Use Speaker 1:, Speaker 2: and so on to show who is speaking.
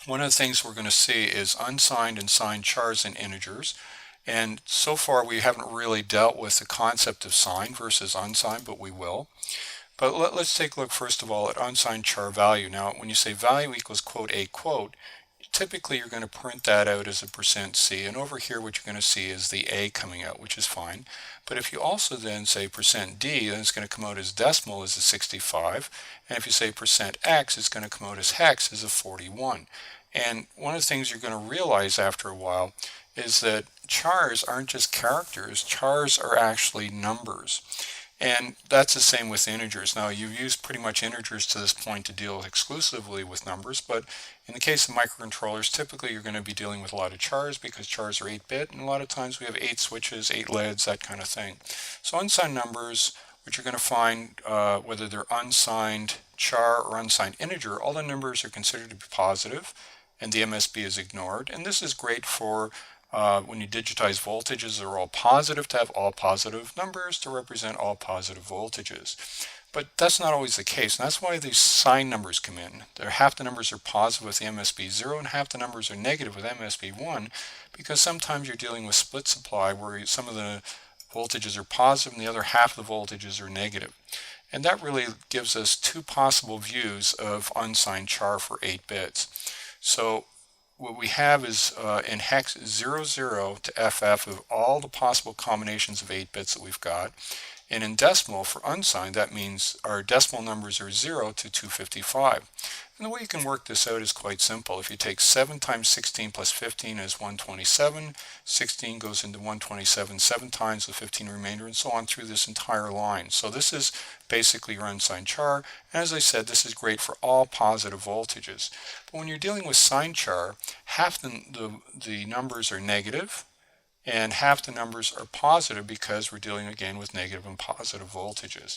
Speaker 1: One of the things we're going to see is unsigned and signed chars and integers. And so far we haven't really dealt with the concept of signed versus unsigned, but we will. But let's take a look first of all at unsigned char value. Now when you say value equals quote a quote, typically you're going to print that out as a %C, and over here what you're going to see is the A coming out, which is fine. But if you also then say %D, then it's going to come out as decimal as a 65, and if you say %X, it's going to come out as hex as a 41. And one of the things you're going to realize after a while is that chars aren't just characters, chars are actually numbers. And that's the same with integers. Now you've used pretty much integers to this point to deal exclusively with numbers, but in the case of microcontrollers, typically you're going to be dealing with a lot of chars because chars are 8-bit, and a lot of times we have 8 switches, 8 LEDs, that kind of thing. So unsigned numbers, which you're going to find whether they're unsigned char or unsigned integer, all the numbers are considered to be positive, and the MSB is ignored. And this is great for when you digitize voltages, they're all positive, to have all positive numbers to represent all positive voltages. But that's not always the case, and that's why these signed numbers come in. Half the numbers are positive with the MSB 0 and half the numbers are negative with MSB 1, because sometimes you're dealing with split supply where some of the voltages are positive and the other half of the voltages are negative. And that really gives us two possible views of unsigned char for 8 bits. So what we have is in hex 00 to FF of all the possible combinations of 8 bits that we've got. And in decimal for unsigned, that means our decimal numbers are 0 to 255. And the way you can work this out is quite simple. If you take 7 times 16 plus 15 is 127, 16 goes into 127 7 times with 15 remainder, and so on through this entire line. So this is basically your unsigned char. And as I said, this is great for all positive voltages. But when you're dealing with signed char, half the numbers are negative, and half the numbers are positive because we're dealing again with negative and positive voltages.